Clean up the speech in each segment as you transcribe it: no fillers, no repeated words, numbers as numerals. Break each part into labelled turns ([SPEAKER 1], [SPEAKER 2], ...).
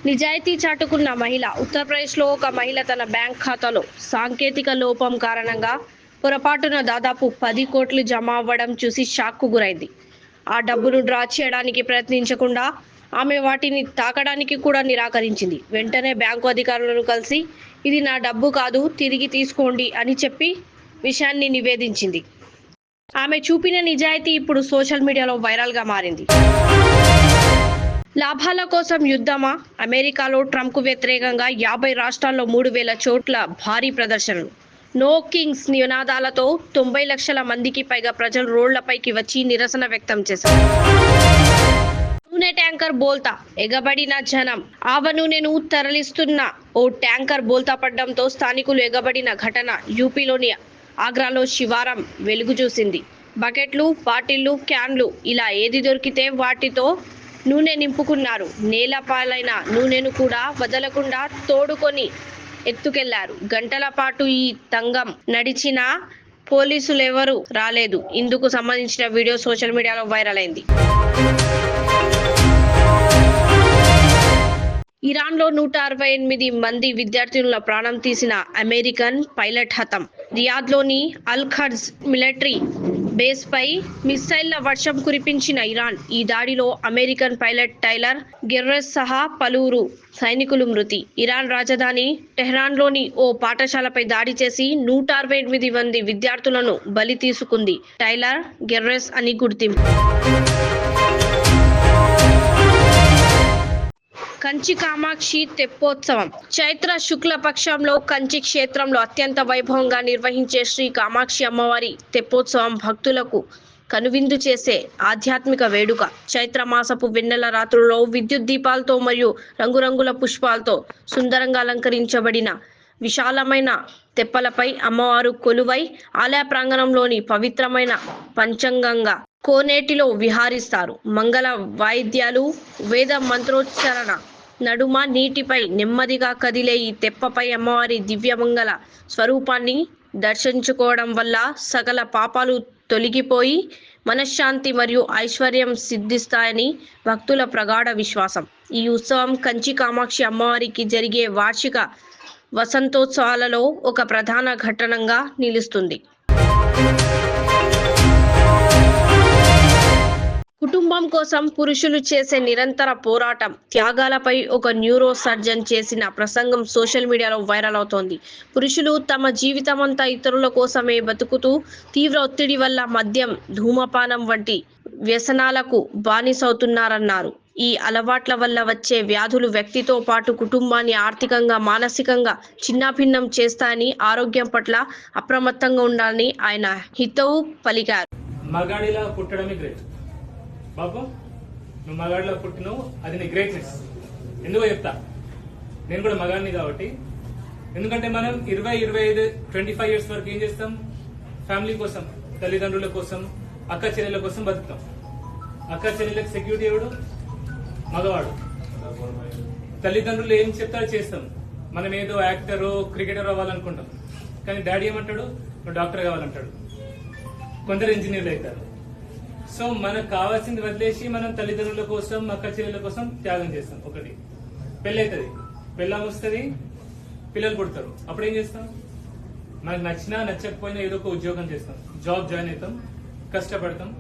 [SPEAKER 1] నిజాయితీ చాటుకున్న మహిళ. ఉత్తరప్రదేశ్లో ఒక మహిళ తన బ్యాంక్ ఖాతాలో సాంకేతిక లోపం కారణంగా పొరపాటున దాదాపు 10 కోట్లు జమ అవ్వడం చూసి షాక్కు గురైంది. ఆ డబ్బును డ్రా చేయడానికి ప్రయత్నించకుండా ఆమె వాటిని తాకడానికి కూడా నిరాకరించింది. వెంటనే బ్యాంకు అధికారులను కలిసి ఇది నా డబ్బు కాదు, తిరిగి తీసుకోండి అని చెప్పి విషయాన్ని నివేదించింది. ఆమె చూపిన నిజాయితీ ఇప్పుడు సోషల్ మీడియాలో వైరల్గా మారింది. లాభాల కోసం యుద్ధమా? అమెరికాలో ట్రంప్కు వ్యతిరేకంగా 50 రాష్ట్రాల్లో 3,000 చోట్ల భారీ ప్రదర్శనలు. నో కింగ్స్ నినాదాలతో 90 లక్షల మందికి పైగా ప్రజలు రోడ్లపైకి వచ్చి నిరసన వ్యక్తం చేశారు. నూనె ట్యాంకర్ బోల్తా, ఎగబడిన జనం. ఆవ నూనెను తరలిస్తున్న ఓ ట్యాంకర్ బోల్తా పడడంతో స్థానికులు ఎగబడిన ఘటన యూపీలోని ఆగ్రాలో శివారం వెలుగు చూసింది. బకెట్లు, బాటిళ్లు, క్యాన్లు ఇలా ఏది దొరికితే వాటితో నూనె నింపుకున్నారు. నేలపాలైన నూనెను కూడా వదలకుండా తోడుకొని ఎత్తుకెళ్లారు. గంటల పాటు ఈ తంగం నడిచినా పోలీసులెవరూ రాలేదు. ఇందుకు సంబంధించిన వీడియో సోషల్ మీడియాలో వైరల్ అయింది. ఇరాన్లో 168 మంది విద్యార్థుల ప్రాణం తీసిన అమెరికన్ పైలట్ హతం. రియాద్లోని అల్ ఖర్జ్ మిలిటరీ బేస్ పై మిసైళ్ల వర్షం కురిపించిన ఇరాన్. ఈ దాడిలో అమెరికన్ పైలట్ టైలర్ గిర్రెస్ సహా పలువురు సైనికులు మృతి. ఇరాన్ రాజధాని టెహ్రాన్లోని ఓ పాఠశాలపై దాడి చేసి 168 మంది విద్యార్థులను బలి తీసుకుంది. టైలర్ గిర్రెస్ అని గుర్తింపు. కంచి కామాక్షి తెప్పోత్సవం. చైత్ర శుక్ల పక్షంలో కంచి క్షేత్రంలో అత్యంత వైభవంగా నిర్వహించే శ్రీ కామాక్షి అమ్మవారి తెప్పోత్సవం భక్తులకు కనువిందు చేసే ఆధ్యాత్మిక వేడుక. చైత్ర మాసపు వెన్నెల రాత్రుల్లో విద్యుత్ దీపాలతో మరియు రంగురంగుల పుష్పాలతో సుందరంగా అలంకరించబడిన విశాలమైన తెప్పలపై అమ్మవారు కొలువై ఆలయ ప్రాంగణంలోని పవిత్రమైన పంచాంగంగా కోనేటిలో విహారిస్తారు. మంగళ వాయిద్యాలు, వేద మంత్రోచ్చరణ నడుమ నీటిపై నెమ్మదిగా కదిలే ఈ తెప్పపై అమ్మవారి దివ్యమంగళ స్వరూపాన్ని దర్శించుకోవడం వల్ల సకల పాపాలు తొలగిపోయి మనశ్శాంతి మరియు ఐశ్వర్యం సిద్ధిస్తాయని భక్తుల ప్రగాఢ విశ్వాసం. ఈ ఉత్సవం కంచి కామాక్షి అమ్మవారికి జరిగే వార్షిక వసంతోత్సవాలలో ఒక ప్రధాన ఘట్టనంగా నిలుస్తుంది. కుటుంబం కోసం పురుషులు చేసే నిరంతర పోరాటం, త్యాగాలపై ఒక న్యూరో సర్జన్ చేసిన ప్రసంగం సోషల్ మీడియాలో వైరల్ అవుతోంది. పురుషులు తమ జీవితమంతా ఇతరుల కోసమే బతుకుతూ తీవ్ర ఒత్తిడి వల్ల మద్యం, ధూమపానం వంటి వ్యసనాలకు బానిసవుతున్నారన్నారు. ఈ అలవాట్ల వల్ల వచ్చే వ్యాధులు వ్యక్తితో పాటు కుటుంబాన్ని ఆర్థికంగా, మానసికంగా చిన్నాభిన్నం చేస్తాయని, ఆరోగ్యం పట్ల అప్రమత్తంగా ఉండాలని ఆయన హితవు పలికారు.
[SPEAKER 2] మగాడిలా పుట్టడమే గ్రేట్ బాబు. నువ్వు మగాడిలో పుట్టినావు, అది నీ గ్రేట్నెస్. ఎందుకో చెప్తా. నేను కూడా మగాడిని కాబట్టి. ఎందుకంటే మనం 20, 25 ఇయర్స్ వరకు ఏం చేస్తాం? ఫ్యామిలీ కోసం, తల్లిదండ్రుల కోసం, అక్క చెల్లెల కోసం బతుకుతాం. అక్క చెల్లెలకు సెక్యూరిటీ ఎవడు? మగవాడు. తల్లిదండ్రులు ఏం చెప్తారో చేస్తాం. మనం ఏదో యాక్టరో క్రికెటర్ అవ్వాలనుకుంటాం, కానీ డాడీ ఏమంటాడు? నువ్వు డాక్టర్ కావాలంటాడు. కొందరు ఇంజనీర్లు అవుతారు. సో మనకు కావాల్సింది వదిలేసి మనం తల్లిదండ్రుల కోసం, అక్క చెల్లెల కోసం త్యాగం చేస్తాం. ఒకటి పెళ్లి అవుతుంది, పెళ్ళాం వస్తుంది, పిల్లలు పుడతారు. అప్పుడు ఏం చేస్తాం? మనకు నచ్చినా నచ్చకపోయినా ఏదో ఒక ఉద్యోగం చేస్తాం, జాబ్ జాయిన్ అవుతాం, కష్టపడతాం,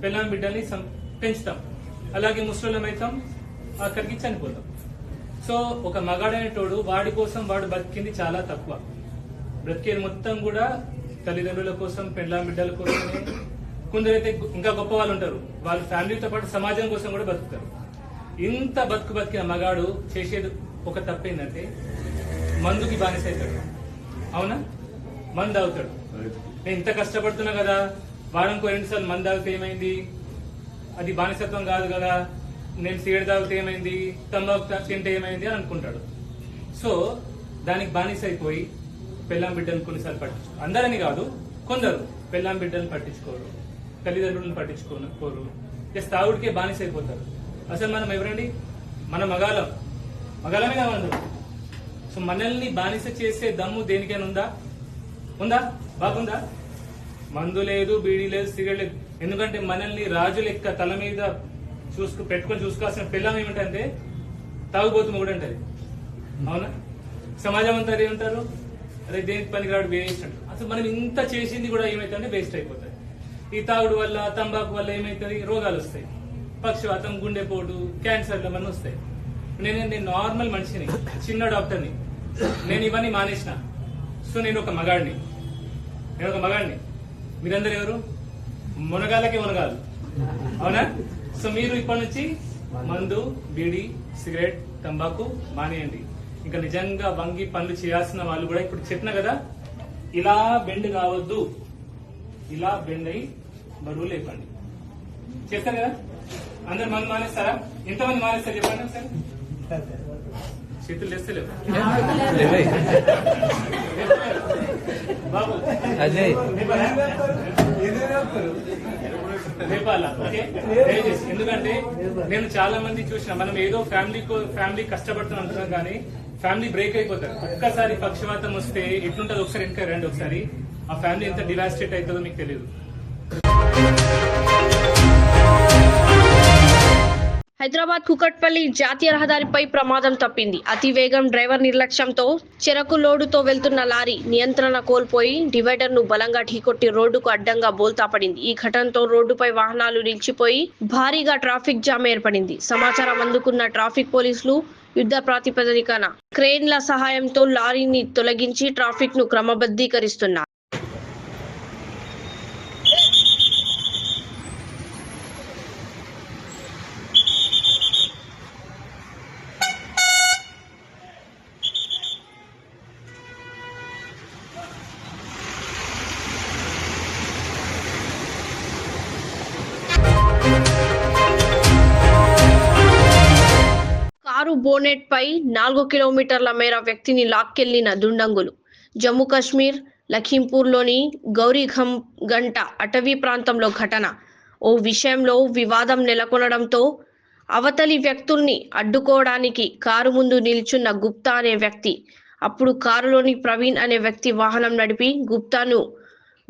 [SPEAKER 2] పిల్లం బిడ్డల్ని పెంచుతాం. అలాగే ముసలిం అవుతాం, అక్కడికి చనిపోతాం. సో ఒక మగాడనేటోడు వాడి కోసం వాడు బతికింది చాలా తక్కువ. బ్రతికేది మొత్తం కూడా తల్లిదండ్రుల కోసం, పెళ్ళాం బిడ్డల కోసమే. కొందరైతే ఇంకా గొప్ప వాళ్ళు ఉంటారు, వాళ్ళ ఫ్యామిలీతో పాటు సమాజం కోసం కూడా బతుకుతారు. ఇంత బతికిన మగాడు చేసేది ఒక తప్పేందంటే మందుకి బానిస అవుతాడు. అవునా? మందు తాగుతాడు. నేను ఇంత కష్టపడుతున్నా కదా, వారానికి 2 సార్లు మందు తాగితే ఏమైంది? అది బానిసత్వం కాదు కదా. నేను సిగరెట్ తాగితే ఏమైంది? తంబాకు తింటే ఏమైంది అని అనుకుంటాడు. సో దానికి బానిస అయిపోయి పెళ్ళాం బిడ్డలు కొన్నిసార్లు పట్టించుకో. అందరని కాదు, కొందరు పెళ్ళాం బిడ్డలను పట్టించుకోరు, తల్లిదండ్రులను పట్టించుకోరు, జస్ట్ తాగుడికే బానిస అయిపోతారు. అసలు మనం ఎవరండి? మన మగాలమే కదా అందరూ. సో మనల్ని బానిస చేసే దమ్ము దేనికైనా ఉందా? బాగుందా? మందు లేదు, బీడీ లేదు, సిగరెట్ లేదు. ఎందుకంటే మనల్ని రాజు లెక్క తల మీద పెట్టుకొని చూసుకోవాల్సిన పిల్లం ఏమిటంటే తాగుబోతు మొగుడు అంటది. అవునా? సమాజం అంతా ఏమంటారు, అరే దేనికి పనికిరాడు వేస్ట్ అంటారు. అసలు మనం ఇంత చేసింది కూడా ఏమైతుందంటే వేస్ట్ అయిపోతుంది. ఈ తాగుడు వల్ల తంబాకు వల్ల ఏమైతుంది, రోగాలు వస్తాయి. పక్షవాతం, గుండెపోటు, క్యాన్సర్లు అవన్నీ వస్తాయి. నేను నార్మల్ మనిషిని, చిన్న డాక్టర్ని, నేను ఇవన్నీ మానేసిన. సో నేను ఒక మగాడిని. మీరందరూ ఎవరు? మునగాలకి మునగాలు. అవునా? సో మీరు ఇప్పటి నుంచి మందు, బీడి, సిగరెట్, తంబాకు మానేయండి. ఇంకా నిజంగా వంగి పనులు చేయాల్సిన వాళ్ళు కూడా ఇప్పుడు చెప్పిన కదా, ఇలా బెండ్ కావద్దు, ఇలా బెండ్ అయి బరువు లేపండి. చేస్తారు కదా అందరు? మందు మానేస్తారా? ఎంతమంది మానేస్తారు చెప్పండి ఒకసారి. చేతులు వేస్తలేవు బాబు. రేపాలా? ఓకే, దయచేసి. ఎందుకంటే నేను చాలా మంది చూసిన, మనం ఏదో ఫ్యామిలీ కష్టపడుతున్నాం అంటున్నాం కానీ ఫ్యామిలీ బ్రేక్ అయిపోతారు. ఒక్కసారి పక్షవాతం వస్తే ఎట్లుంటుంది ఒకసారి వెనక రండి. ఒకసారి ఆ ఫ్యామిలీ ఎంత డివాస్టేట్ అవుతుందో మీకు తెలియదు.
[SPEAKER 1] హైదరాబాద్ కుకట్పల్లి జాతీయ రహదారిపై ప్రమాదం తప్పింది. అతివేగం డ్రైవర్ నిర్లక్ష్యంతో చెరకు లోడుతో వెళ్తున్న లారీ నియంత్రణ కోల్పోయి డివైడర్ ను బలంగా ఢీకొట్టి రోడ్డుకు అడ్డంగా బోల్తా పడింది. ఈ ఘటనతో రోడ్డుపై వాహనాలు నిలిచిపోయి భారీగా ట్రాఫిక్ జామ్ ఏర్పడింది. సమాచారం అందుకున్న ట్రాఫిక్ పోలీసులు యుద్ధ ప్రాతిపదికన క్రేన్ల సహాయంతో లారీని తొలగించి ట్రాఫిక్ ను క్రమబద్ధీకరిస్తున్నారు. కారు బోనెట్ పై 4 కిలోమీటర్ల మేర వ్యక్తిని లాక్కెళ్లిన దుండంగులు. జమ్మూ కాశ్మీర్ లఖీంపూర్లోని గౌరీఘమ్ గంట అటవీ ప్రాంతంలో ఘటన. ఓ విషయంలో వివాదం నెలకొనడంతో అవతలి వ్యక్తుల్ని అడ్డుకోవడానికి కారు ముందు నిల్చున్న గుప్తా అనే వ్యక్తి, అప్పుడు కారులోని ప్రవీణ్ అనే వ్యక్తి వాహనం నడిపి గుప్తాను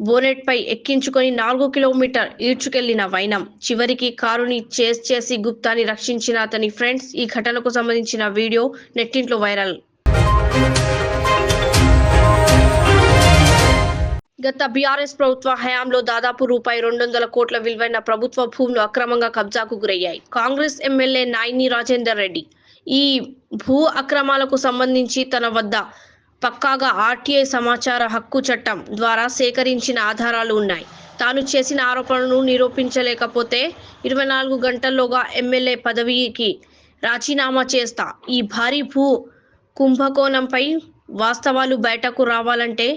[SPEAKER 1] బోనెట్ పై ఎక్కించుకొని 4 కిలోమీటర్ ఈడ్చుకెళ్లిన వైనం. చివరికి కారుని చేస్ చేసి గుప్తాని రక్షించిన అతని ఫ్రెండ్స్. ఈ ఘటనకు సంబంధించిన వీడియో నెట్టింట్లో వైరల్. గత బీఆర్ఎస్ ప్రభుత్వ హయాంలో దాదాపు రూపాయి 200 కోట్ల విలువైన ప్రభుత్వ భూములు అక్రమంగా కబ్జాకు గురయ్యాయి. కాంగ్రెస్ ఎమ్మెల్యే నాయిని రాజేందర్ రెడ్డి ఈ భూ అక్రమాలకు సంబంధించి తన వద్ద పక్కాగా ఆర్టీఐ సమాచార హక్కు చట్టం ద్వారా సేకరించిన ఆధారాలు ఉన్నాయి. తాను చేసిన ఆరోపణలను నిరూపించలేకపోతే 24 గంటల్లోగా ఎమ్మెల్యే పదవికి రాజీనామా చేస్తా. ఈ భారీ భూ కుంభకోణంపై వాస్తవాలు బయటకు రావాలంటే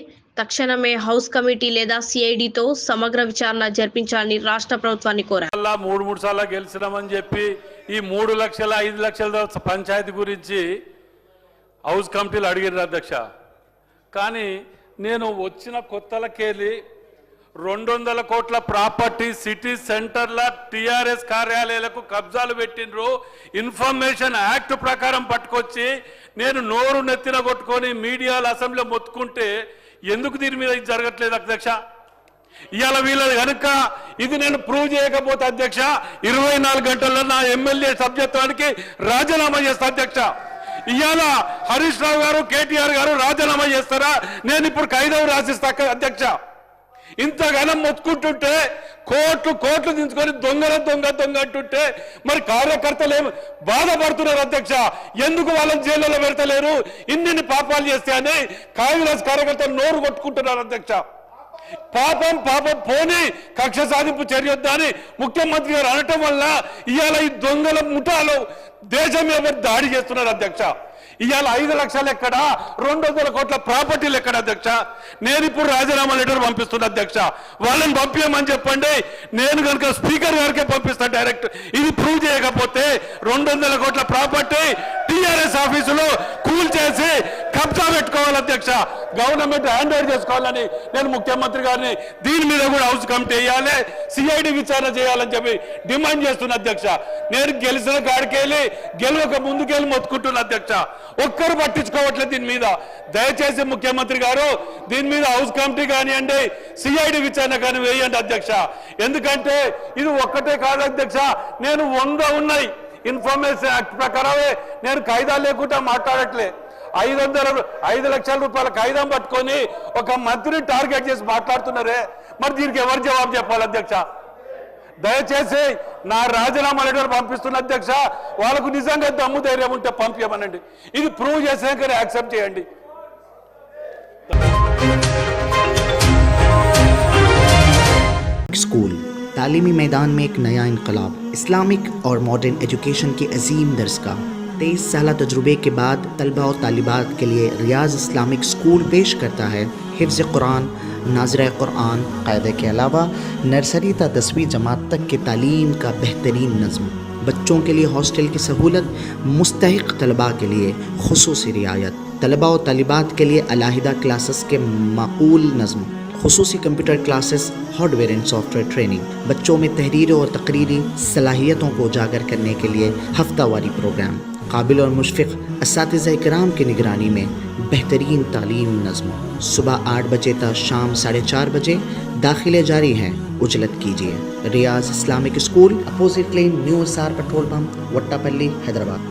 [SPEAKER 1] తక్షణమే హౌస్ కమిటీ లేదా సిఐడితో సమగ్ర విచారణ జరిపించాలని రాష్ట్ర ప్రభుత్వాన్ని కోరారు.
[SPEAKER 3] మూడు సార్లు గెలిచినామని చెప్పి ఈ 3 లక్షల 5 లక్షల పంచాయతీ గురించి హౌస్ కమిటీలు అడిగారు అధ్యక్ష. కానీ నేను వచ్చిన కొత్తలకెళ్ళి 200 కోట్ల ప్రాపర్టీ సిటీ సెంటర్ల టీఆర్ఎస్ కార్యాలయాలకు కబ్జాలు పెట్టినరు. ఇన్ఫర్మేషన్ యాక్ట్ ప్రకారం పట్టుకొచ్చి నేను నోరు నెత్తిన కొట్టుకొని మీడియాలో అసెంబ్లీలో మొత్తుకుంటే ఎందుకు దీని మీద ఇది జరగట్లేదు అధ్యక్ష? ఇవాళ వీళ్ళది కనుక ఇది నేను ప్రూవ్ చేయకపోతే అధ్యక్ష 24 గంటల్లో నా ఎమ్మెల్యే సభ్యత్వానికి రాజీనామా చేస్తా అధ్యక్ష. ఇవాళ హరీష్ రావు గారు కేటీఆర్ గారు రాజీనామా చేస్తారా? నేను ఇప్పుడు ఖైదవు రాసిస్తా అధ్యక్ష. ఇంతగానం మొత్తుకుంటుంటే కోట్లు దించుకొని దొంగ అంటుంటే మరి కార్యకర్తలు ఏం బాధపడుతున్నారు అధ్యక్ష? ఎందుకు వాళ్ళని జైల్లో పెడతలేరు? ఇన్ని పాపాలు చేస్తే అని కాంగ్రెస్ కార్యకర్తలు నోరు కొట్టుకుంటున్నారు అధ్యక్ష. పాపం పోని కక్ష సాధింపు చర్యొద్దని ముఖ్యమంత్రి గారు అనటం వల్ల ఇవాళ ఈ దొంగల ముఠాలు దేశం మీద దాడి చేస్తున్నారు అధ్యక్ష. ఇవాళ 5 లక్షలు ఎక్కడ, 200 కోట్ల ప్రాపర్టీలు ఎక్కడ అధ్యక్ష? నేను ఇప్పుడు రాజీనామా లెటర్ పంపిస్తున్నా అధ్యక్ష. వాళ్ళని పంపించమని చెప్పండి, నేను కనుక స్పీకర్ గారికే పంపిస్తాను డైరెక్ట్. ఇది ప్రూవ్ చేయకపోతే 200 కోట్ల ప్రాపర్టీ టీఆర్ఎస్ ఆఫీసులో కూల్ చేసి కబ్జా పెట్టుకోవాలి అధ్యక్ష. గవర్నమెంట్ హ్యాండ్ ఓవర్ చేసుకోవాలని నేను ముఖ్యమంత్రి గారిని దీని మీద కూడా హౌస్ కమిటీ వేయాలి, సిఐడి విచారణ చేయాలని చెప్పి డిమాండ్ చేస్తున్నా అధ్యక్ష. నేను గెలిచిన కాడికెళ్ళి గెలవక ముందుకెళ్ళి మొత్తుకుంటున్నా అధ్యక్ష. ఒక్కరు పట్టించుకోవట్లేదు దీని మీద. దయచేసి ముఖ్యమంత్రి గారు దీని మీద హౌస్ కమిటీ కానివ్వండి, సిఐడి విచారణ కానీ వేయండి అధ్యక్ష. ఎందుకంటే ఇది ఒక్కటే కాదు అధ్యక్ష, నేను 100 ఉన్నాయి ఇన్ఫర్మేషన్ యాక్ట్ ప్రకారమే నేను కాయిదా లేకుండా మాట్లాడట్లే. 5 లక్షల రూపాయల కాయిదా పట్టుకొని ఒక మంత్రిని టార్గెట్ చేసి మాట్లాడుతున్నారే, మరి దీనికి ఎవరు జవాబు చెప్పాలి అధ్యక్ష? దయచేసి నా రాజీనామా లెటర్ పంపిస్తున్న అధ్యక్ష, వాళ్ళకు నిజంగా దమ్ము ధైర్యం ఉంటే పంపించమనండి. ఇది ప్రూవ్ చేసాకనే యాక్సెప్ట్ చేయండి.
[SPEAKER 4] स्कूल तालीमी मैदान में एक नया इनकलाब, इस्लामिक और मॉडर्न एजुकेशन की अजीम दरसगाह। 23 साल तजुर्बे के बाद तलबा और तालिबात के लिए रियाज इस्लामिक स्कूल पेश करता है हिफ्ज़ कुरान, नाज़िरा कुरान, क़ायदे के अलावा नर्सरी ता 10वीं जमात तक के तालीम का बेहतरीन नज़्म। बच्चों के लिए हॉस्टल की सहूलत, मुस्तहिक़ तलबा के लिए खुसूसी रियायत, तलबा और तालिबात के लिए अलहदा क्लासेस के माकूल नज़्म, खुसूसी computer classes, hardware and software training, बच्चों में तहरीर और तकरीरी सलाहियतों को उजागर करने के लिए हफ्तावारी प्रोग्राम, काबिल और मुशफ़िक़ असातिज़ा इकराम की निगरानी में बेहतरीन तालीम नज़्म। सुबह 8 बजे तक शाम 4:30 बजे दाखिले जारी हैं, उजलत कीजिए। Riyaz Islamic school, opposite lane, new SR petrol pump, Wattepally, Hyderabad.